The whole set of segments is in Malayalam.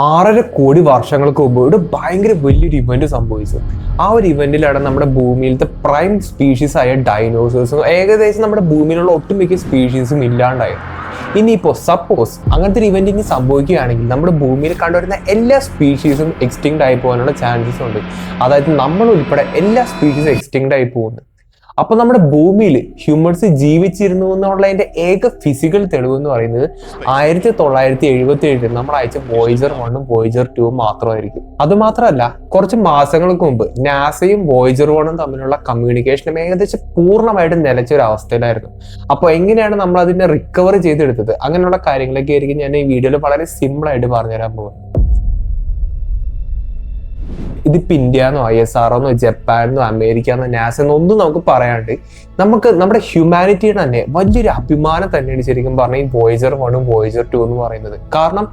6.5 കോടി വർഷങ്ങൾക്ക് മുമ്പ് ഒരു ഭയങ്കര വലിയൊരു ഇവന്റ് സംഭവിച്ചു. ആ ഒരു ഇവന്റിലാണ് നമ്മുടെ ഭൂമിയിലത്തെ പ്രൈം സ്പീഷീസ് ആയ ഡൈനോസേഴ്സും ഏകദേശം നമ്മുടെ ഭൂമിയിലുള്ള ഒട്ടുമിക്ക സ്പീഷീസും ഇല്ലാണ്ടായത്. ഇനിയിപ്പോ സപ്പോസ് അങ്ങനത്തെ ഒരു ഇവന്റ് ഇനി സംഭവിക്കുകയാണെങ്കിൽ നമ്മുടെ ഭൂമിയിൽ കണ്ടുവരുന്ന എല്ലാ സ്പീഷീസും എക്സ്റ്റിങ്ക്ട് ആയി പോകാനുള്ള ചാൻസസ് ഉണ്ട്. അതായത് നമ്മൾ ഉൾപ്പെടെ എല്ലാ സ്പീഷീസും എക്സ്റ്റിങ്ക്ട് ആയി പോകുന്നു. അപ്പൊ നമ്മുടെ ഭൂമിയിൽ ഹ്യൂമൻസ് ജീവിച്ചിരുന്നു എന്നുള്ളതിന്റെ ഏക ഫിസിക്കൽ തെളിവ് എന്ന് പറയുന്നത് 1977 നമ്മൾ അയച്ച വോയേജർ 1ഉം വോയേജർ 2ഉം മാത്രമായിരിക്കും. അത് മാത്രമല്ല, കുറച്ച് മാസങ്ങൾക്ക് മുമ്പ് നാസയും വോയേജർ 1ഉം തമ്മിലുള്ള കമ്മ്യൂണിക്കേഷനും ഏകദേശം പൂർണ്ണമായിട്ട് നിലച്ച ഒരു അവസ്ഥയിലായിരുന്നു. അപ്പോൾ എങ്ങനെയാണ് നമ്മൾ അതിനെ റിക്കവർ ചെയ്തെടുത്തത്, അങ്ങനെയുള്ള കാര്യങ്ങളൊക്കെ ആയിരിക്കും ഞാൻ ഈ വീഡിയോയിൽ വളരെ സിമ്പിൾ ആയിട്ട് പറഞ്ഞുതരാൻ പോകുന്നത്. ഇതിപ്പോ ഇന്ത്യന്നോ ISRO ജപ്പാനെന്നോ അമേരിക്കന്നോ നാസെന്നോ ഒന്നും നമുക്ക് പറയാണ്ട് നമ്മുടെ ഹ്യൂമാനിറ്റിയുടെ തന്നെ വലിയൊരു അഭിമാനം തന്നെയാണ് ശരിക്കും പറഞ്ഞാൽ ഈ വോയേജർ 1ഉം വോയേജർ 2 എന്ന് പറയുന്നത്. കാരണം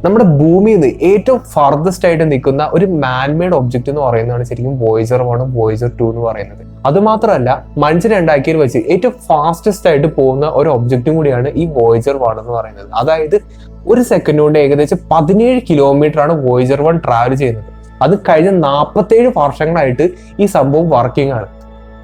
നമ്മുടെ ഭൂമിയിൽ നിന്ന് ഏറ്റവും ഫർദസ്റ്റ് ആയിട്ട് നിൽക്കുന്ന ഒരു മാൻമെയ്ഡ് ഒബ്ജക്റ്റ് എന്ന് പറയുന്നതാണ് ശരിക്കും വോയേജർ 1ഉം വോയേജർ 2 എന്ന് പറയുന്നത്. അത് മാത്രമല്ല, മനുഷ്യരുണ്ടാക്കിയതിൽ വെച്ച് ഏറ്റവും ഫാസ്റ്റസ്റ്റ് ആയിട്ട് പോകുന്ന ഒരു ഒബ്ജക്റ്റും കൂടിയാണ് ഈ വോയേജർ 1 എന്ന് പറയുന്നത്. അതായത് ഒരു സെക്കൻഡ് കൊണ്ട് ഏകദേശം 17 കിലോമീറ്റർ ആണ് വോയേജർ 1 ട്രാവൽ ചെയ്യുന്നത്. അത് കഴിഞ്ഞ 47 വർഷങ്ങളായിട്ട് ഈ സംഭവം വർക്കിംഗ് ആണ്.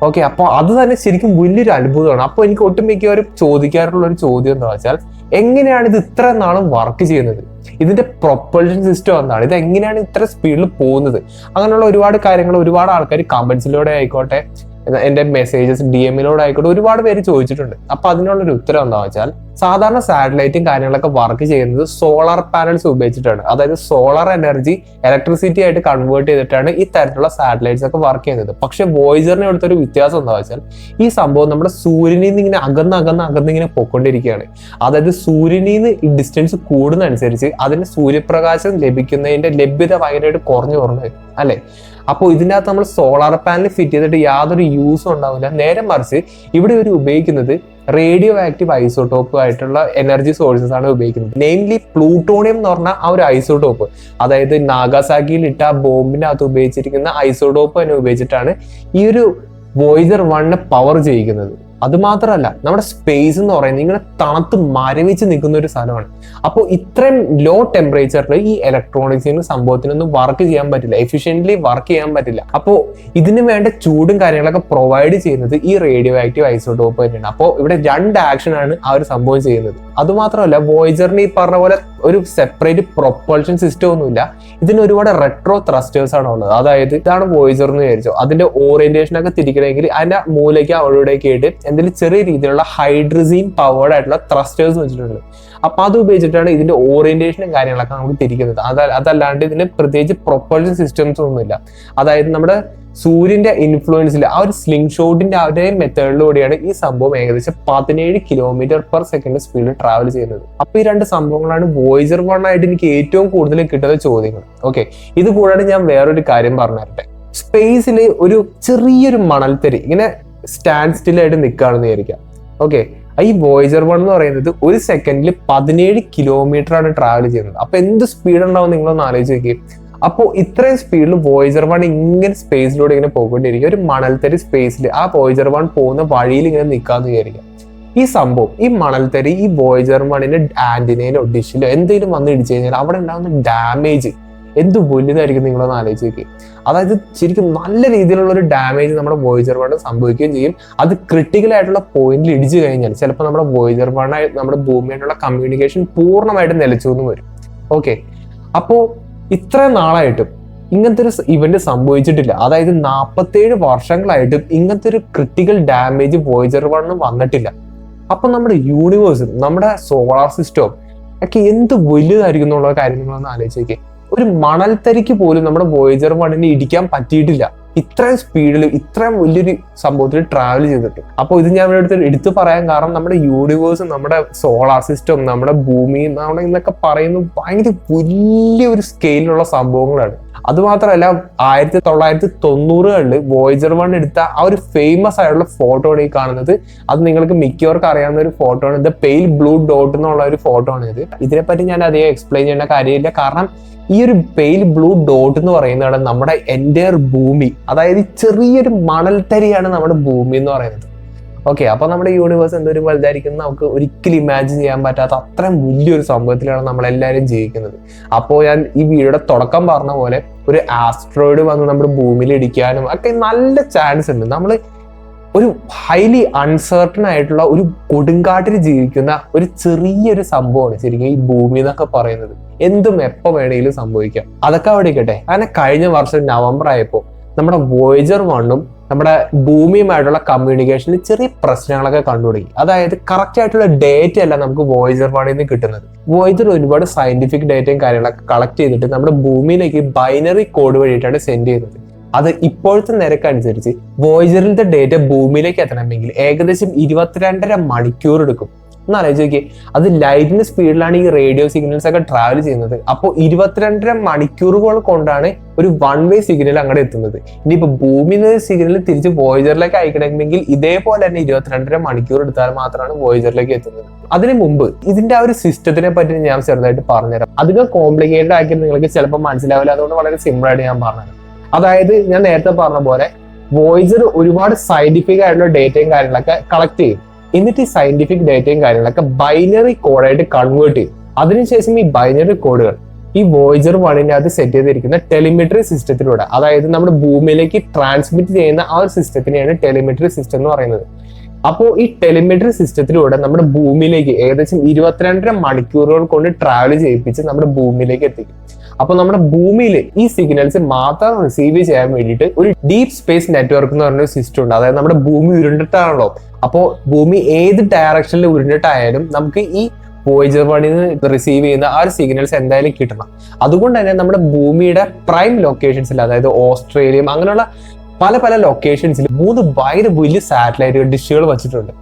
ഓക്കെ, അപ്പോൾ അത് തന്നെ ശരിക്കും വലിയൊരു അത്ഭുതമാണ്. അപ്പോൾ എനിക്ക് ഒട്ടുമിക്കവരും ചോദിക്കാറുള്ള ഒരു ചോദ്യം എന്താ വെച്ചാൽ, എങ്ങനെയാണ് ഇത് ഇത്ര നാളും വർക്ക് ചെയ്യുന്നത്, ഇതിന്റെ പ്രൊപ്പൽഷൻ സിസ്റ്റം എന്താണ്, ഇത് എങ്ങനെയാണ് ഇത്ര സ്പീഡിൽ പോകുന്നത്, അങ്ങനെയുള്ള ഒരുപാട് കാര്യങ്ങൾ ഒരുപാട് ആൾക്കാർ കമന്റ്സിലൂടെ ആയിക്കോട്ടെ, എന്റെ മെസ്സേജസ് DM-ലൂടെ ആയിക്കോട്ടെ ഒരുപാട് പേര് ചോദിച്ചിട്ടുണ്ട്. അപ്പൊ അതിനുള്ളൊരു ഉത്തരം എന്താ വെച്ചാൽ, സാധാരണ സാറ്റലൈറ്റും കാര്യങ്ങളൊക്കെ വർക്ക് ചെയ്യുന്നത് സോളാർ പാനൽസ് ഉപയോഗിച്ചിട്ടാണ്. അതായത് സോളാർ എനർജി ഇലക്ട്രിസിറ്റി ആയിട്ട് കൺവേർട്ട് ചെയ്തിട്ടാണ് ഈ തരത്തിലുള്ള സാറ്റലൈറ്റ്സ് ഒക്കെ വർക്ക് ചെയ്യുന്നത്. പക്ഷെ വോയേജറിനെ എടുത്തൊരു വ്യത്യാസം എന്താ വെച്ചാൽ, ഈ സംഭവം നമ്മുടെ സൂര്യനിൽ നിന്ന് ഇങ്ങനെ അകന്നിങ്ങനെ പൊയ്ക്കൊണ്ടിരിക്കുകയാണ്. അതായത് സൂര്യനിൽ നിന്ന് ഈ ഡിസ്റ്റൻസ് കൂടുന്നതനുസരിച്ച് അതിന് സൂര്യപ്രകാശം ലഭിക്കുന്നതിന്റെ ലഭ്യത ഭയങ്കരമായിട്ട് കുറഞ്ഞു വരും അല്ലെ. അപ്പോൾ ഇതിനകത്ത് നമ്മൾ സോളാർ പാനൽ ഫിറ്റ് ചെയ്തിട്ട് യാതൊരു യൂസും ഉണ്ടാവില്ല. നേരെ മറിച്ച് ഇവിടെ ഇവർ ഉപയോഗിക്കുന്നത് റേഡിയോ ആക്റ്റീവ് ഐസോട്ടോപ്പ് ആയിട്ടുള്ള എനർജി സോഴ്സസ് ആണ് ഉപയോഗിക്കുന്നത്. നെയിംലി പ്ലൂട്ടോണിയം എന്ന് പറഞ്ഞ ആ ഒരു ഐസോട്ടോപ്പ്, അതായത് നാഗാസാക്കിയിൽ ഇട്ട ബോംബിനകത്ത് ഉപയോഗിച്ചിരിക്കുന്ന ഐസോട്ടോപ്പ് തന്നെ ഉപയോഗിച്ചിട്ടാണ് ഈ ഒരു വോയേജർ 1 പവർ ചെയ്യിക്കുന്നത്. അത് മാത്രമല്ല, നമ്മുടെ സ്പേസ് എന്ന് പറയുന്നത് ഇങ്ങനെ തണുത്ത് മരവിച്ച് നിൽക്കുന്ന ഒരു സ്ഥലമാണ്. അപ്പോൾ ഇത്രയും ലോ ടെമ്പറേച്ചറിൽ ഈ ഇലക്ട്രോണിക്സിന് സംഭവത്തിനൊന്നും വർക്ക് ചെയ്യാൻ പറ്റില്ല, എഫിഷ്യൻ്റ്ലി വർക്ക് ചെയ്യാൻ പറ്റില്ല. അപ്പോൾ ഇതിന് വേണ്ട ചൂടും കാര്യങ്ങളൊക്കെ പ്രൊവൈഡ് ചെയ്യുന്നത് ഈ റേഡിയോ ആക്റ്റീവ് ഐസോട്ടോപ്പ് തന്നെയാണ്. അപ്പോൾ ഇവിടെ 2 ആക്ഷൻ ആണ് ആ ഒരു സംഭവം ചെയ്യുന്നത്. അതുമാത്രമല്ല, വോയേജറിന് ഈ പറഞ്ഞ പോലെ ഒരു സെപ്പറേറ്റ് പ്രൊപ്പൾഷൻ സിസ്റ്റം ഒന്നുമില്ല. ഇതിന് ഒരുപാട് റെട്രോ ത്രസ്റ്റേഴ്സ് ആണ് ഉള്ളത്. അതായത് ഇതാണ് വോയേജർ എന്ന് വിചാരിച്ചോ, അതിന്റെ ഓറിയന്റേഷൻ ഒക്കെ തിരിക്കണമെങ്കിൽ അതിന്റെ മൂലയ്ക്ക് അവിടെയൊക്കെ ആയിട്ട് എന്തെങ്കിലും ചെറിയ രീതിയിലുള്ള ഹൈഡ്രസീൻ പവേർഡ് ആയിട്ടുള്ള ത്രസ്റ്റേഴ്സ് വെച്ചിട്ടുണ്ട്. അപ്പൊ അത് ഉപയോഗിച്ചിട്ടാണ് ഇതിന്റെ ഓറിയന്റേഷനും കാര്യങ്ങളൊക്കെ നമുക്ക് തിരിക്കുന്നത്. അതല്ലാണ്ട് ഇതിന് പ്രത്യേകിച്ച് പ്രൊപ്പൾഷൻ സിസ്റ്റംസ് ഒന്നുമില്ല. അതായത് നമ്മുടെ സൂര്യന്റെ ഇൻഫ്ലുവൻസിൽ ആ ഒരു സ്ലിംഗ് ഷോട്ടിന്റെ അതേ മെത്തേഡിലൂടെയാണ് ഈ സംഭവം ഏകദേശം 17 km/s സ്പീഡിൽ ട്രാവൽ ചെയ്യുന്നത്. അപ്പൊ ഈ 2 സംഭവങ്ങളാണ് വോയേജർ 1 ആയിട്ട് എനിക്ക് ഏറ്റവും കൂടുതൽ കിട്ടുന്ന ചോദ്യങ്ങൾ. ഓക്കെ, ഇത് കൂടാതെ ഞാൻ വേറൊരു കാര്യം പറഞ്ഞു തരട്ടെ. സ്പേസിൽ ഒരു ചെറിയൊരു മണൽത്തരി ഇങ്ങനെ സ്റ്റാൻഡ് സ്റ്റിൽ ആയിട്ട് നിൽക്കുകയാണെന്ന് വിചാരിക്കാം. ഓക്കെ, ഈ വോയേജർ 1 എന്ന് പറയുന്നത് ഒരു സെക്കൻഡിൽ 17 കിലോമീറ്റർ ആണ് ട്രാവൽ ചെയ്യുന്നത്. അപ്പൊ എന്ത് സ്പീഡ് ഉണ്ടാവും നിങ്ങളൊന്ന് ആലോചിച്ച് നോക്കി. അപ്പോൾ ഇത്രയും സ്പീഡിൽ വോയേജർ 1 ഇങ്ങനെ സ്പേസിലൂടെ ഇങ്ങനെ പോയിക്കൊണ്ടിരിക്കുക. ഒരു മണൽത്തരി സ്പേസിൽ ആ വോയേജർ 1 പോകുന്ന വഴിയിൽ ഇങ്ങനെ നിൽക്കാന്ന് വിചാരിക്കാം. ഈ സംഭവം, ഈ മണൽത്തരി ഈ വോയേജർ 1ന്റെ ആന്റിനയിലോ ഡിഷിലോ എന്തെങ്കിലും വന്ന് ഇടിച്ചു കഴിഞ്ഞാൽ അവിടെ ഉണ്ടാകുന്ന ഡാമേജ് എന്ത് വലുതായിരിക്കും നിങ്ങളൊന്ന് ആലോചിച്ച് നോക്കി. അതായത് ശരിക്കും നല്ല രീതിയിലുള്ള ഒരു ഡാമേജ് നമ്മുടെ വോയേജർ 1 സംഭവിക്കുകയും ചെയ്യും. അത് ക്രിട്ടിക്കൽ ആയിട്ടുള്ള പോയിന്റിൽ ഇടിച്ചു കഴിഞ്ഞാൽ ചിലപ്പോൾ നമ്മുടെ വോയേജർ 1 നമ്മുടെ ഭൂമിയായിട്ടുള്ള കമ്മ്യൂണിക്കേഷൻ പൂർണ്ണമായിട്ട് നിലച്ചു എന്ന് വരും. ഓക്കെ, അപ്പോ ഇത്രയും നാളായിട്ടും ഇങ്ങനത്തെ ഒരു ഇവന്റ് സംഭവിച്ചിട്ടില്ല. അതായത് 47 വർഷങ്ങളായിട്ടും ഇങ്ങനത്തെ ഒരു ക്രിട്ടിക്കൽ ഡാമേജ് വോയേജർ 1 വന്നിട്ടില്ല. അപ്പൊ നമ്മുടെ യൂണിവേഴ്സും നമ്മുടെ സോളാർ സിസ്റ്റവും ഒക്കെ എന്ത് വലുതായിരിക്കും എന്നുള്ള കാര്യങ്ങളൊന്ന് ആലോചിച്ചേക്ക്. ഒരു മണൽത്തരിക്ക് പോലും നമ്മുടെ വോയേജർ 1 ഇടിക്കാൻ പറ്റിയിട്ടില്ല, ഇത്രയും സ്പീഡിൽ ഇത്രയും വലിയൊരു സംഭവത്തിൽ ട്രാവൽ ചെയ്തിട്ട്. അപ്പോൾ ഇത് ഞാൻ ഇവിടെ എടുത്ത് പറയാൻ കാരണം നമ്മുടെ യൂണിവേഴ്സും നമ്മുടെ സോളാർ സിസ്റ്റം നമ്മുടെ ഭൂമി നമ്മുടെ ഇന്നൊക്കെ പറയുന്നത് ഭയങ്കര വലിയൊരു സ്കെയിലുള്ള സംഭവങ്ങളാണ്. അതുമാത്രമല്ല, 1990-കളിൽ വോയേജർ 1 എടുത്ത ആ ഒരു ഫേമസ് ആയിട്ടുള്ള ഫോട്ടോ ആണ് ഈ കാണുന്നത്. അത് നിങ്ങൾക്ക് മിക്കവർക്കും അറിയാവുന്ന ഒരു ഫോട്ടോ ആണ്. ഇത് പെയിൽ ബ്ലൂ ഡോട്ട് എന്നുള്ള ഒരു ഫോട്ടോ ആണ് ഇത്. ഇതിനെപ്പറ്റി ഞാൻ അധികം എക്സ്പ്ലെയിൻ ചെയ്യേണ്ട കാര്യമില്ല. കാരണം ഈ ഒരു പെയിൽ ബ്ലൂ ഡോട്ട് എന്ന് പറയുന്നതാണ് നമ്മുടെ എൻ്റയർ ഭൂമി. അതായത് ചെറിയൊരു മണൽത്തരിയാണ് നമ്മുടെ ഭൂമി എന്ന് പറയുന്നത്. ഓക്കെ, അപ്പൊ നമ്മുടെ യൂണിവേഴ്സ് എന്തോരം വലുതായിരിക്കും നമുക്ക് ഒരിക്കലും ഇമാജിൻ ചെയ്യാൻ പറ്റാത്ത അത്രയും വലിയൊരു സംഭവത്തിലാണ് നമ്മളെല്ലാവരും ജീവിക്കുന്നത്. അപ്പോൾ ഞാൻ ഈ വീഡിയോയുടെ തുടക്കം പറഞ്ഞ പോലെ ഒരു ആസ്ട്രോയിഡ് വന്ന് നമ്മുടെ ഭൂമിയിൽ ഇടിക്കാനും ഒക്കെ നല്ല ചാൻസ് ഉണ്ട്. നമ്മൾ ഒരു ഹൈലി അൺസർട്ടൺ ആയിട്ടുള്ള ഒരു കൊടുങ്കാട്ടിൽ ജീവിക്കുന്ന ഒരു ചെറിയൊരു സംഭവമാണ് ശരിക്കും ഈ ഭൂമി എന്നൊക്കെ പറയുന്നത്. എന്തും എപ്പോൾ വേണമെങ്കിലും സംഭവിക്കാം. അതൊക്കെ അവിടെ ഇരിക്കട്ടെ. അങ്ങനെ കഴിഞ്ഞ വർഷം നവംബർ ആയപ്പോൾ നമ്മുടെ വോയേജർ 1ഉം നമ്മുടെ ഭൂമിയുമായിട്ടുള്ള കമ്മ്യൂണിക്കേഷനിൽ ചെറിയ പ്രശ്നങ്ങളൊക്കെ കണ്ടുപിടിക്കും. അതായത് കറക്റ്റ് ആയിട്ടുള്ള ഡേറ്റ അല്ല നമുക്ക് വോയേജർ 1ൽ നിന്ന് കിട്ടുന്നത്. വോയേജർ ഒരുപാട് സയന്റിഫിക് ഡേറ്റയും കാര്യങ്ങളൊക്കെ കളക്ട് ചെയ്തിട്ട് നമ്മുടെ ഭൂമിയിലേക്ക് ബൈനറി കോഡ് വഴിയിട്ടാണ് സെൻഡ് ചെയ്യുന്നത്. അത് ഇപ്പോഴത്തെ നിരക്കനുസരിച്ച് വോയേജറിന്റെ ഡേറ്റ ഭൂമിയിലേക്ക് എത്തണമെങ്കിൽ ഏകദേശം 22.5 മണിക്കൂർ എടുക്കും. ഒന്ന് ആലോചിച്ച് നോക്കിയേ, അത് ലൈറ്റിന്റെ സ്പീഡിലാണ് ഈ റേഡിയോ സിഗ്നൽസ് ഒക്കെ ട്രാവൽ ചെയ്യുന്നത്. അപ്പോൾ 22.5 മണിക്കൂറുകൾ കൊണ്ടാണ് ഒരു വൺ വേ സിഗ്നൽ അങ്ങോട്ട് എത്തുന്നത്. ഇനിയിപ്പോ ഭൂമിയിൽ നിന്ന് സിഗ്നൽ തിരിച്ച് വോയേജറിലേക്ക് അയക്കണമെങ്കിൽ ഇതേപോലെ തന്നെ 22.5 മണിക്കൂർ എടുത്താൽ മാത്രമാണ് വോയേജറിലേക്ക് എത്തുന്നത്. അതിനു മുമ്പ് ഇതിന്റെ ആ ഒരു സിസ്റ്റത്തിനെ പറ്റി ഞാൻ ചെറുതായിട്ട് പറഞ്ഞുതരാം. അധികം കോംപ്ലിക്കേറ്റഡ് ആക്കി നിങ്ങൾക്ക് ചിലപ്പോൾ മനസ്സിലാവില്ല, അതുകൊണ്ട് വളരെ സിമ്പിൾ ആയിട്ട് ഞാൻ പറഞ്ഞുതരാം. അതായത് ഞാൻ നേരത്തെ പറഞ്ഞ പോലെ വോയേജർ ഒരുപാട് സയന്റിഫിക് ആയിട്ടുള്ള ഡേറ്റയും കാര്യങ്ങളൊക്കെ കളക്ട് ചെയ്യും. എന്നിട്ട് ഈ സയന്റിഫിക് ഡേറ്റയും കാര്യങ്ങളൊക്കെ ബൈനറി കോഡായിട്ട് കൺവേർട്ട് ചെയ്യും. അതിനുശേഷം ഈ ബൈനറി കോഡുകൾ ഈ വോയേജർ 1ന്റെ അത് സെറ്റ് ചെയ്തിരിക്കുന്ന ടെലിമെട്രി സിസ്റ്റത്തിലൂടെ, അതായത് നമ്മുടെ ഭൂമിയിലേക്ക് ട്രാൻസ്മിറ്റ് ചെയ്യുന്ന ആ ഒരു സിസ്റ്റത്തിനെയാണ് ടെലിമെട്രി സിസ്റ്റം എന്ന് പറയുന്നത്. അപ്പോൾ ഈ ടെലിമെട്രി സിസ്റ്റത്തിലൂടെ നമ്മുടെ ഭൂമിയിലേക്ക് ഏകദേശം 22.5 മണിക്കൂറുകൾ കൊണ്ട് ട്രാവൽ ചെയ്യിപ്പിച്ച് നമ്മുടെ ഭൂമിയിലേക്ക് എത്തിക്കും. അപ്പൊ നമ്മുടെ ഭൂമിയിൽ ഈ സിഗ്നൽസ് മാത്രം റിസീവ് ചെയ്യാൻ വേണ്ടിയിട്ട് ഒരു ഡീപ് സ്പേസ് നെറ്റ്വർക്ക് എന്ന് പറഞ്ഞ സിസ്റ്റം ഉണ്ട്. അതായത് നമ്മുടെ ഭൂമി ഉരുണ്ടിട്ടാണല്ലോ. അപ്പോൾ ഭൂമി ഏത് ഡയറക്ഷനിൽ ഉരുണ്ടിട്ടായാലും നമുക്ക് ഈ വോയേജർ 1ൽ നിന്ന് റിസീവ് ചെയ്യുന്ന ആ ഒരു സിഗ്നൽസ് എന്തായാലും കിട്ടണം. അതുകൊണ്ട് തന്നെ നമ്മുടെ ഭൂമിയുടെ പ്രൈം ലൊക്കേഷൻസിൽ, അതായത് ഓസ്ട്രേലിയ അങ്ങനെയുള്ള പല പല ലൊക്കേഷൻസിൽ 3 ഭയങ്കര വലിയ സാറ്റലൈറ്റ് ഡിഷുകൾ വെച്ചിട്ടുണ്ട്.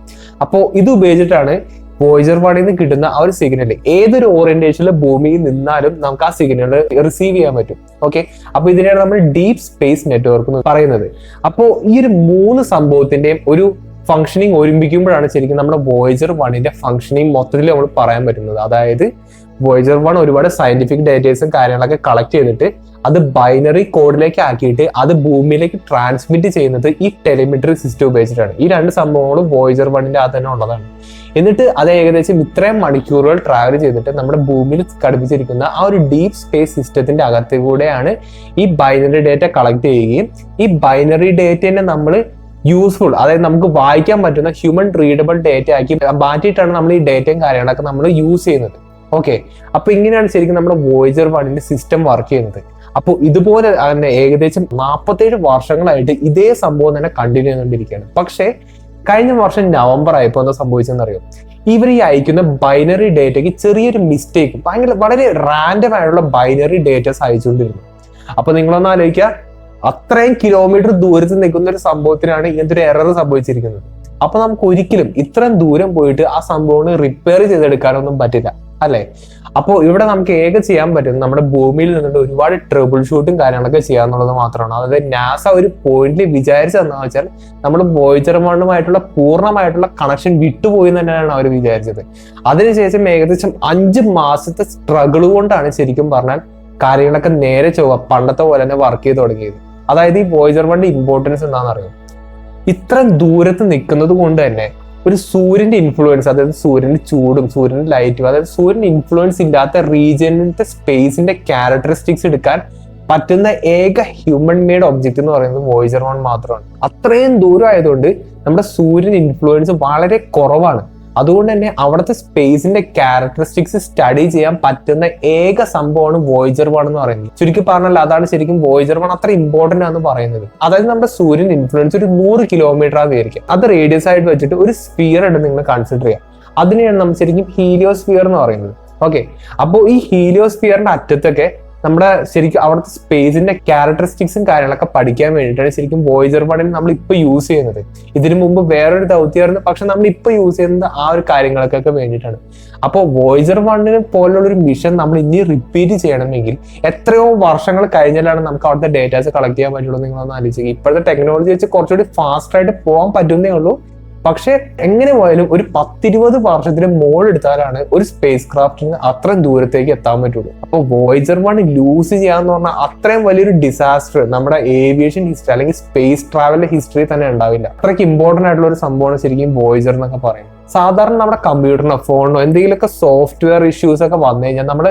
അപ്പോൾ ഇത് ഉപയോഗിച്ചിട്ടാണ് വോയേജർ 1ൽ നിന്ന് കിട്ടുന്ന ആ ഒരു സിഗ്നൽ ഏതൊരു ഓറിയന്റേഷനിൽ ഭൂമിയിൽ നിന്നാലും നമുക്ക് ആ സിഗ്നൽ റിസീവ് ചെയ്യാൻ പറ്റും. ഓക്കെ, അപ്പൊ ഇതിനെയാണ് നമ്മൾ ഡീപ് സ്പേസ് നെറ്റ്വർക്ക് എന്ന് പറയുന്നത്. അപ്പോൾ ഈ ഒരു 3 സംഭവത്തിന്റെയും ഒരു ഫംഗ്ഷനിങ് ഒരുമിക്കുമ്പോഴാണ് ശരിക്കും നമ്മുടെ വോയേജർ 1ന്റെ ഫംഗ്ഷനിങ് മൊത്തത്തിൽ നമ്മൾ പറയാൻ പറ്റുന്നത്. അതായത് വോയേജർ 1 ഒരുപാട് സയന്റിഫിക് ഡേറ്റേഴ്സും കാര്യങ്ങളൊക്കെ കളക്ട് ചെയ്തിട്ട് അത് ബൈനറി കോഡിലേക്ക് ആക്കിയിട്ട് അത് ഭൂമിയിലേക്ക് ട്രാൻസ്മിറ്റ് ചെയ്യുന്നത് ഈ ടെലിമെട്രി സിസ്റ്റം ഉപയോഗിച്ചിട്ടാണ്. ഈ 2 സംഭവങ്ങളും വോയേജർ 1ന്റെ അത് തന്നെ ഉള്ളതാണ്. എന്നിട്ട് അത് ഏകദേശം ഇത്രയും മണിക്കൂറുകൾ ട്രാവൽ ചെയ്തിട്ട് നമ്മുടെ ഭൂമിയിൽ ഘടിപ്പിച്ചിരിക്കുന്ന ആ ഒരു ഡീപ് സ്പേസ് സിസ്റ്റത്തിന്റെ അകത്ത് കൂടെയാണ് ഈ ബൈനറി ഡേറ്റ കളക്ട് ചെയ്യുകയും ഈ ബൈനറി ഡേറ്റനെ നമ്മൾ യൂസ്ഫുൾ, അതായത് നമുക്ക് വായിക്കാൻ പറ്റുന്ന ഹ്യൂമൻ റീഡബിൾ ഡേറ്റ ആക്കി മാറ്റിയിട്ടാണ് നമ്മൾ ഈ ഡേറ്റയും കാര്യങ്ങളൊക്കെ നമ്മൾ യൂസ് ചെയ്യുന്നത്. ഓക്കെ, അപ്പൊ ഇങ്ങനെയാണ് ശരിക്കും നമ്മുടെ വോയേജർ 1ന്റെ സിസ്റ്റം വർക്ക് ചെയ്യുന്നത്. അപ്പോൾ ഇതുപോലെ തന്നെ ഏകദേശം 47 വർഷങ്ങളായിട്ട് ഇതേ സംഭവം തന്നെ കണ്ടിന്യൂ ചെയ്തുകൊണ്ടിരിക്കുകയാണ്. പക്ഷേ കഴിഞ്ഞ വർഷം നവംബർ ആയപ്പോൾ എന്താ സംഭവിച്ചെന്നറിയോ? ഇവർ ഈ അയക്കുന്ന ബൈനറി ഡേറ്റയ്ക്ക് ചെറിയൊരു മിസ്റ്റേക്ക്, വളരെ റാൻഡം ആയിട്ടുള്ള ബൈനറി ഡേറ്റസ് അയച്ചുകൊണ്ടിരുന്നു. അപ്പൊ നിങ്ങളൊന്ന് ആലോചിക്കുക, അത്രയും കിലോമീറ്റർ ദൂരത്ത് നിൽക്കുന്ന ഒരു സംഭവത്തിനാണ് ഇങ്ങനത്തെ ഒരു എറർ സംഭവിച്ചിരിക്കുന്നത്. അപ്പൊ നമുക്ക് ഒരിക്കലും ഇത്രയും ദൂരം പോയിട്ട് ആ സംഭവം റിപ്പയർ ചെയ്തെടുക്കാനൊന്നും പറ്റില്ല, അല്ലെ? അപ്പോൾ ഇവിടെ നമുക്ക് ചെയ്യാൻ പറ്റുന്നത് നമ്മുടെ ഭൂമിയിൽ നിന്നിട്ട് ഒരുപാട് ട്രബിൾ ഷൂട്ടും കാര്യങ്ങളൊക്കെ ചെയ്യാന്നുള്ളത് മാത്രമാണ്. അതായത് നാസ ഒരു പോയിന്റിൽ വിചാരിച്ചതെന്ന് വെച്ചാൽ നമ്മൾ വോയേജർ 1ുമായിട്ടുള്ള പൂർണ്ണമായിട്ടുള്ള കണക്ഷൻ വിട്ടുപോയി തന്നെയാണ് അവർ വിചാരിച്ചത്. അതിനുശേഷം ഏകദേശം 5 മാസത്തെ സ്ട്രഗിൾ കൊണ്ടാണ് ശരിക്കും പറഞ്ഞാൽ കാര്യങ്ങളൊക്കെ നേരെ പണ്ടത്തെ പോലെ തന്നെ വർക്ക് ചെയ്ത് തുടങ്ങിയത്. അതായത് ഈ വോയേജർ 1ന്റെ ഇമ്പോർട്ടൻസ് എന്താണെന്ന് അറിയാം? ഇത്രയും ദൂരത്ത് നിൽക്കുന്നത് കൊണ്ട് തന്നെ ഒരു സൂര്യന്റെ ഇൻഫ്ലുവൻസ്, അതായത് സൂര്യന്റെ ചൂടും സൂര്യന്റെ ലൈറ്റും, അതായത് സൂര്യൻ ഇൻഫ്ലുവൻസ് ഇല്ലാത്ത റീജിയനിലത്തെ സ്പേസിന്റെ ക്യാരക്ടറിസ്റ്റിക്സ് എടുക്കാൻ പറ്റുന്ന ഏക ഹ്യൂമൻ മെയ്ഡ് ഒബ്ജക്റ്റ് എന്ന് പറയുന്നത് വോയേജർ 1 മാത്രമാണ്. അത്രയും ദൂരം ആയതുകൊണ്ട് നമ്മുടെ സൂര്യൻ ഇൻഫ്ലുവൻസ് വളരെ കുറവാണ്. അതുകൊണ്ട് തന്നെ അവിടുത്തെ സ്പേസിന്റെ ക്യാരക്ടറിസ്റ്റിക്സ് സ്റ്റഡി ചെയ്യാൻ പറ്റുന്ന ഏക സംഭവമാണ് വോയേജർ 1 എന്ന് പറയുന്നത്. ചുരുക്കി പറഞ്ഞാൽ അതാണ് ശരിക്കും വോയേജർ 1 അത്ര ഇമ്പോർട്ടന്റ് ആണെന്ന് പറയുന്നത്. അതായത് നമ്മുടെ സൂര്യൻ ഇൻഫ്ലുവൻസ് ഒരു 100 കിലോമീറ്റർ ആയിരിക്കും. അത് റേഡിയസ് ആയിട്ട് വെച്ചിട്ട് ഒരു സ്ഫിയർ ആയിട്ട് നിങ്ങൾ കൺസിഡർ ചെയ്യാം. അതിനെയാണ് നമ്മൾ ശരിക്കും ഹീലിയോസ്ഫിയർ എന്ന് പറയുന്നത്. ഓക്കെ, അപ്പോൾ ഈ ഹീലിയോസ്ഫിയറിന്റെ അറ്റത്തൊക്കെ നമ്മുടെ ശരിക്കും അവിടുത്തെ സ്പേസിന്റെ ക്യാരക്ടറിസ്റ്റിക്സും കാര്യങ്ങളൊക്കെ പഠിക്കാൻ വേണ്ടിയിട്ടാണ് ശരിക്കും വോയേജർ 1 നമ്മൾ ഇപ്പൊ യൂസ് ചെയ്യുന്നത്. ഇതിനു മുമ്പ് വേറൊരു ദൗത്യമായിരുന്നു, പക്ഷെ നമ്മൾ ഇപ്പൊ യൂസ് ചെയ്യുന്നത് ആ ഒരു കാര്യങ്ങൾക്കൊക്കെ വേണ്ടിയിട്ടാണ്. അപ്പോൾ വോയേജർ 1 പോലുള്ള ഒരു മിഷൻ നമ്മൾ ഇനി റിപ്പീറ്റ് ചെയ്യണമെങ്കിൽ എത്രയോ വർഷങ്ങൾ കഴിഞ്ഞാലാണ് നമുക്ക് അവിടുത്തെ ഡേറ്റാസ് കളക്ട് ചെയ്യാൻ പറ്റുള്ളൂ. നിങ്ങളൊന്ന് ആലോചിക്കുക. ഇപ്പോഴത്തെ ടെക്നോളജി വെച്ച് കുറച്ചുകൂടി ഫാസ്റ്റ് ആയിട്ട് പോകാൻ പറ്റുന്നേ ഉള്ളൂ. പക്ഷെ എങ്ങനെ പോയാലും ഒരു 10-20 വർഷത്തിന് മുകളെടുത്താലാണ് ഒരു സ്പേസ് ക്രാഫ്റ്റിന് അത്രയും ദൂരത്തേക്ക് എത്താൻ പറ്റുള്ളൂ. അപ്പൊ വോയേജർ 1 ലൂസ് ചെയ്യാന്ന് പറഞ്ഞാൽ അത്രയും വലിയൊരു ഡിസാസ്റ്റർ നമ്മുടെ ഏവിയേഷൻ ഹിസ്റ്ററി അല്ലെങ്കിൽ സ്പേസ് ട്രാവലിന്റെ ഹിസ്റ്ററി തന്നെ ഉണ്ടാവില്ല. അത്രയ്ക്ക് ഇമ്പോർട്ടന്റ് ആയിട്ടുള്ള ഒരു സംഭവമാണ് ശരിക്കും വോയേജർ എന്നൊക്കെ പറയുന്നത്. സാധാരണ നമ്മുടെ കമ്പ്യൂട്ടറിനോ ഫോണിനോ എന്തെങ്കിലുമൊക്കെ സോഫ്റ്റ്വെയർ ഇഷ്യൂസ് ഒക്കെ വന്നു കഴിഞ്ഞാൽ നമ്മൾ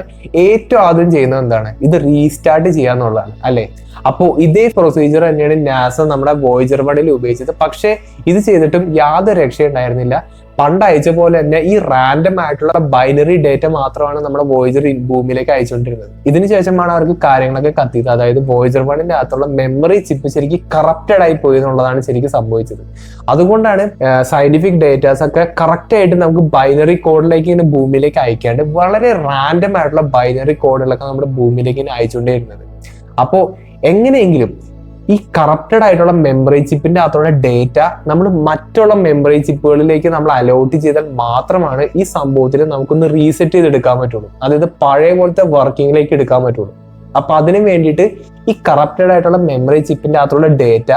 ഏറ്റവും ആദ്യം ചെയ്യുന്നത് എന്താണ്? ഇത് റീസ്റ്റാർട്ട് ചെയ്യാന്നുള്ളതാണ് അല്ലെ. അപ്പോൾ ഇതേ പ്രൊസീജിയർ തന്നെയാണ് നാസ നമ്മുടെ വോയേജർ 1 ഉപയോഗിച്ചത്. പക്ഷേ ഇത് ചെയ്തിട്ടും യാതൊരു രക്ഷയുണ്ടായിരുന്നില്ല. പണ്ട് അയച്ച പോലെ തന്നെ ഈ റാൻഡം ആയിട്ടുള്ള ബൈനറി ഡേറ്റ മാത്രമാണ് നമ്മുടെ വോയേജർ ഭൂമിയിലേക്ക് അയച്ചുകൊണ്ടിരുന്നത്. ഇതിനുശേഷമാണ് അവർക്ക് കാര്യങ്ങളൊക്കെ കത്തിയത്. അതായത് വോയേജർ 1 അകത്തുള്ള മെമ്മറി ചിപ്പ് ശരിക്കും കറപ്റ്റഡ് ആയി പോയി എന്നുള്ളതാണ് ശരിക്കും സംഭവിച്ചത്. അതുകൊണ്ടാണ് സയന്റിഫിക് ഡേറ്റാസ് ഒക്കെ കറക്റ്റ് ആയിട്ട് നമുക്ക് ബൈനറി കോഡിലേക്ക് ഇങ്ങനെ ഭൂമിയിലേക്ക് അയക്കാണ്ട് വളരെ റാൻഡം ആയിട്ടുള്ള ബൈനറി കോഡുകളൊക്കെ നമ്മുടെ ഭൂമിയിലേക്ക് ഇങ്ങനെ അയച്ചുകൊണ്ടിരുന്നത്. അപ്പോൾ എങ്ങനെയെങ്കിലും ഈ കറപ്റ്റഡ് ആയിട്ടുള്ള മെമ്മറി ചിപ്പിന്റെ അകത്തുള്ള ഡേറ്റ നമ്മൾ മറ്റുള്ള മെമ്മറി ചിപ്പുകളിലേക്ക് നമ്മൾ അലോട്ട് ചെയ്താൽ മാത്രമാണ് ഈ സംഭവത്തിൽ നമുക്കൊന്ന് റീസെറ്റ് ചെയ്തെടുക്കാൻ പറ്റുള്ളൂ. അതായത് പഴയ പോലത്തെ വർക്കിങ്ങിലേക്ക് എടുക്കാൻ പറ്റുള്ളൂ. അപ്പൊ അതിന് വേണ്ടിയിട്ട് ഈ കറപ്റ്റഡ് ആയിട്ടുള്ള മെമ്മറി ചിപ്പിന്റെ അകത്തുള്ള ഡേറ്റ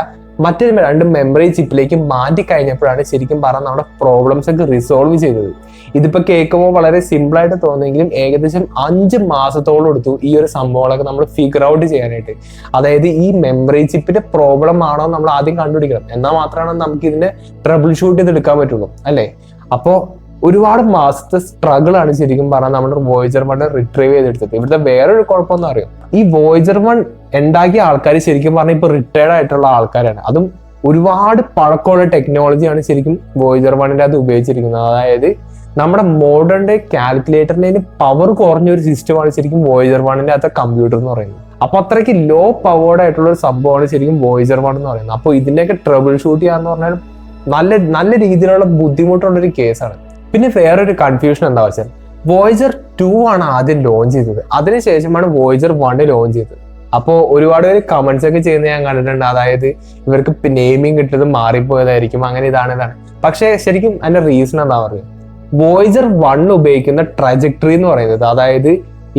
മറ്റൊരു 2 മെമ്മറി ചിപ്പിലേക്ക് മാറ്റി കഴിഞ്ഞപ്പോഴാണ് ശരിക്കും പറഞ്ഞാൽ നമ്മുടെ പ്രോബ്ലംസ് ഒക്കെ റിസോൾവ് ചെയ്തത്. ഇതിപ്പോ കേൾക്കുമ്പോൾ വളരെ സിമ്പിൾ ആയിട്ട് തോന്നുമെങ്കിലും ഏകദേശം 5 മാസത്തോളം എടുത്തു ഈ ഒരു സംഭവങ്ങളൊക്കെ നമ്മൾ ഫിഗർ ഔട്ട് ചെയ്യാനായിട്ട്. അതായത് ഈ മെമ്മറി ചിപ്പിന്റെ പ്രോബ്ലം ആണോ നമ്മൾ ആദ്യം കണ്ടുപിടിക്കണം. എന്നാൽ മാത്രമാണ് നമുക്ക് ഇതിനെ ട്രബിൾ ഷൂട്ട് ചെയ്തെടുക്കാൻ പറ്റുള്ളൂ അല്ലേ. അപ്പോ ഒരുപാട് മാസത്തെ സ്ട്രഗിൾ ആണ് ശരിക്കും പറഞ്ഞാൽ നമ്മുടെ വോയേജർ 1 റിട്രീവ് ചെയ്തെടുത്തത്. ഇവിടുത്തെ വേറൊരു കുഴപ്പമൊന്നും അറിയാം, ഈ വോയേജർ 1 ഉണ്ടാക്കിയ ആൾക്കാർ ശരിക്കും പറഞ്ഞാൽ ഇപ്പൊ റിട്ടയർഡ് ആയിട്ടുള്ള ആൾക്കാരാണ്. അതും ഒരുപാട് പഴക്കമുള്ള ടെക്നോളജിയാണ് ശരിക്കും വോയേജർ 1 അത് ഉപയോഗിച്ചിരിക്കുന്നത്. അതായത് നമ്മുടെ മോഡേൺ ഡേ കാൽക്കുലേറ്ററിന് പവർ കുറഞ്ഞ ഒരു സിസ്റ്റമാണ് ശരിക്കും വോയേജർ 1 അകത്തെ കമ്പ്യൂട്ടർ എന്ന് പറയുന്നത്. അപ്പൊ അത്രയ്ക്ക് ലോ പവേർഡ് ആയിട്ടുള്ള ഒരു സംഭവമാണ് ശരിക്കും വോയേജർ 1 എന്ന് പറയുന്നത്. അപ്പൊ ഇതിന്റെയൊക്കെ ട്രബിൾ ഷൂട്ട് ചെയ്യാന്ന് പറഞ്ഞാൽ നല്ല രീതിയിലുള്ള ബുദ്ധിമുട്ടുള്ള ഒരു കേസാണ്. പിന്നെ വേറൊരു കൺഫ്യൂഷൻ എന്താ വെച്ചാൽ വോയേജർ 2 ആണ് ആദ്യം ലോഞ്ച് ചെയ്തത്, അതിനുശേഷമാണ് വോയേജർ 1 ലോഞ്ച് ചെയ്തത്. അപ്പോൾ ഒരുപാട് പേര് കമന്റ്സ് ഒക്കെ ചെയ്യുന്നത് ഞാൻ കണ്ടിട്ടുണ്ട്. അതായത് ഇവർക്ക് നെയിമിങ് കിട്ടുന്നത് മാറിപ്പോയതായിരിക്കും, അങ്ങനെ ഇതാണ്. പക്ഷേ ശരിക്കും അതിന്റെ റീസൺ എന്താ പറയുക, വോയേജർ 1 ഉപയോഗിക്കുന്ന ട്രജക്ടറി എന്ന് പറയുന്നത്, അതായത്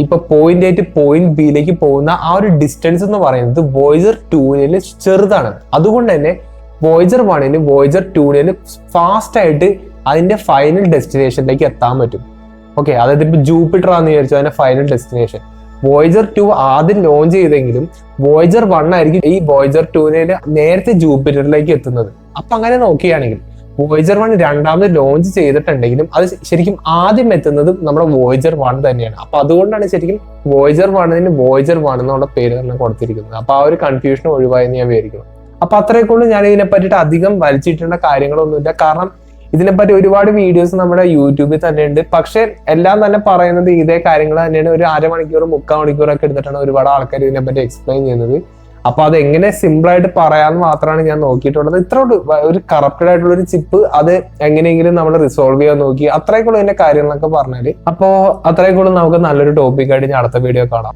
ഇപ്പൊ പോയിന്റ് A പോയിന്റ് Bയിലേക്ക് പോകുന്ന ആ ഒരു ഡിസ്റ്റൻസ് എന്ന് പറയുന്നത് വോയേജർ 2 ചെറുതാണ്. അതുകൊണ്ട് തന്നെ വോയേജർ 1 വോയേജർ 2 ഫാസ്റ്റ് ആയിട്ട് അതിന്റെ ഫൈനൽ ഡെസ്റ്റിനേഷനിലേക്ക് എത്താൻ പറ്റും. ഓക്കെ, അതായത് ഇപ്പൊ ജൂപ്പിറ്റർ ആണെന്ന് വിചാരിച്ചു അതിന്റെ ഫൈനൽ ഡെസ്റ്റിനേഷൻ. വോയേജർ 2 ആദ്യം ലോഞ്ച് ചെയ്തെങ്കിലും വോയേജർ 1 ആയിരിക്കും ഈ വോയേജർ 2 നേരത്തെ ജൂപ്പിറ്ററിലേക്ക് എത്തുന്നത്. അപ്പൊ അങ്ങനെ നോക്കുകയാണെങ്കിൽ വോയേജർ 1 രണ്ടാമത് ലോഞ്ച് ചെയ്തിട്ടുണ്ടെങ്കിലും അത് ശരിക്കും ആദ്യം എത്തുന്നത് നമ്മുടെ വോയേജർ 1 തന്നെയാണ്. അപ്പൊ അതുകൊണ്ടാണ് ശരിക്കും വോയേജർ 1 വോയേജർ 1 എന്നുള്ള പേര് തന്നെ കൊടുത്തിരിക്കുന്നത്. അപ്പൊ ആ ഒരു കൺഫ്യൂഷൻ ഒഴിവായെന്ന് ഞാൻ വിചാരിക്കുന്നു. അപ്പൊ അത്രയൊക്കെയുള്ളൂ. ഞാൻ ഇതിനെ പറ്റിയിട്ട് അധികം വലിച്ചിട്ടേണ്ട കാര്യങ്ങളൊന്നുമില്ല. കാരണം ഇതിനെപ്പറ്റി ഒരുപാട് വീഡിയോസ് നമ്മുടെ യൂട്യൂബിൽ തന്നെ ഉണ്ട്. പക്ഷെ എല്ലാം തന്നെ പറയുന്നത് ഇതേ കാര്യങ്ങൾ തന്നെയാണ്. ഒരു 1/2 മണിക്കൂർ 3/4 മണിക്കൂറൊക്കെ എടുത്തിട്ടാണ് ഒരുപാട് ആൾക്കാർ ഇതിനെപ്പറ്റി എക്സ്പ്ലെയിൻ ചെയ്യുന്നത്. അപ്പൊ അത് എങ്ങനെ സിമ്പിൾ ആയിട്ട് പറയാന്ന് മാത്രമാണ് ഞാൻ നോക്കിയിട്ടുള്ളത്. ഇത്ര ഒരു കറപ്റ്റഡ് ആയിട്ടുള്ള ഒരു ചിപ്പ് അത് എങ്ങനെയെങ്കിലും നമ്മൾ റിസോൾവ് ചെയ്യാൻ നോക്കി. അത്രയൊക്കെയുള്ള ഇതിന്റെ കാര്യങ്ങളൊക്കെ പറഞ്ഞാല്. അപ്പോ അത്രയൊക്കെയുള്ള നമുക്ക് നല്ലൊരു ടോപ്പിക് ആയിട്ട് ഞാൻ അടുത്ത വീഡിയോ കാണാം.